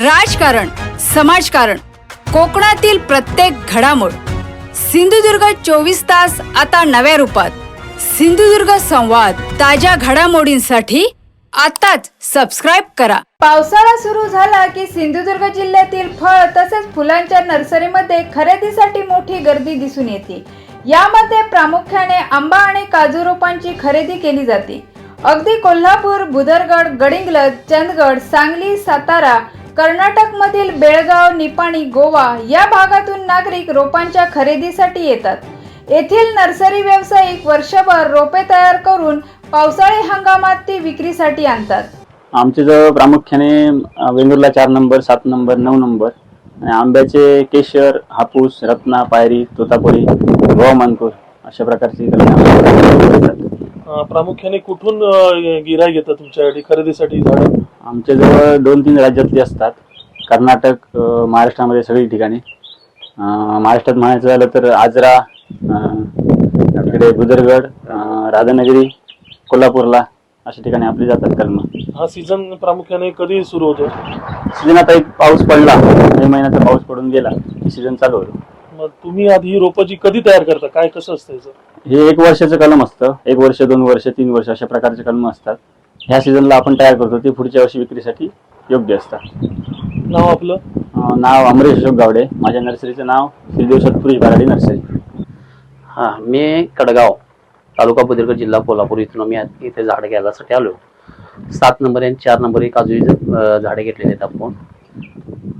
राजकारण, समाजकारण, कोकणातील प्रत्येक घडामोड. सिंधुदुर्ग 24 तास आता नव्या रूपात. सिंधुदुर्ग संवाद, ताज्या घडामोडींसाठी आताच सबस्क्राइब करा. पावसाळा सुरू झाला की सिंधुदुर्ग जिल्ह्यातील फळ तसेच फुलांच्या नर्सरीमध्ये खरेदीसाठी मोठी गर्दी दिसून येते. यामध्ये प्रामुख्याने आंबा आणि काजू रोपांची खरेदी केली जाते. अगदी कोल्हापूर, बुदरगड, गडिंग्लज, चंदगड, सांगली, सातारा, कर्नाटकमधील बेळगाव, निपाणी, गोवा या भागातून नागरिक रोपांच्या खरेदीसाठी येतात. येथील नर्सरी व्यावसायिक वर्षभर रोपे तयार करून पावसाळी हंगामात ती विक्रीसाठी आणतात. आमच्याजवळ प्रामुख्याने वेंगुर्ला 4 नंबर, 7 नंबर, 9 नंबर आणि आंब्याचे केशर, हापूस, रत्ना, पायरी, तोतापुरी, गोवा मानपूर अशा प्रकारची प्रामुख्याने कुठून गिऱ्हाईक येतात तुमच्यासाठी खरेदीसाठी झाडं? आमच्याजवळ 2-3 राज्यातली असतात. कर्नाटक, महाराष्ट्रामध्ये सगळी ठिकाणी. महाराष्ट्रात म्हणायचं झालं तर आजरा, तिकडे बुदरगड, राधानगरी, कोल्हापूरला अशा ठिकाणी आपली जातात कलम. हा सीझन प्रामुख्याने कधी सुरू होतो? सीझन आता एक पाऊस पडला, मे महिन्याचा पाऊस पडून गेला की सीझन चालू होतो. मग तुम्ही आधी ही रोपाची कधी तयार करता? काय कसं असतं याचं? हे 1 वर्षाचं कलम असतं. 1 वर्ष, 2 वर्ष, 3 वर्ष अशा प्रकारचे कलम असतात. ह्या सीझनला आपण तयार करतो ते पुढच्या वर्षी विक्रीसाठी योग्य असतात. नाव आपलं? नाव अमरेश अशोक गावडे. माझ्या नर्सरीचं नाव श्रीदेव सतपुरुष बराडी नर्सरी. मी कडगाव, तालुका बुद्रुक, जिल्हा कोल्हापूर इथून मी इथे झाडं घ्यायसाठी आलो. 7 नंबर आणि 4 नंबर ही काजूची झाडे घेतलेली आहेत आपण.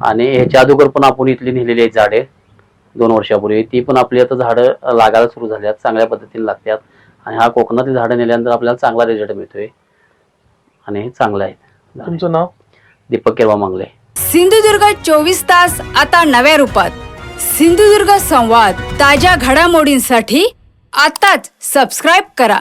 आणि ह्याच्या अगोदर पण आपण इथली नेलेली आहेत झाडे 2 वर्षापूर्वी. ती पण आपली आता झाडं लागायला सुरू झाल्यात, चांगल्या पद्धतीने लागतात. आणि हा कोकणातली झाडं नेल्यानंतर आपल्याला चांगला रिझल्ट मिळतोय आणि हे चांगलं आहे. तुमचं नाव? दीपक केरवा मांगले. सिंधुदुर्ग 24 तास आता नव्या रूपात. सिंधुदुर्ग संवाद, ताज्या घडामोडींसाठी आताच सबस्क्राइब करा.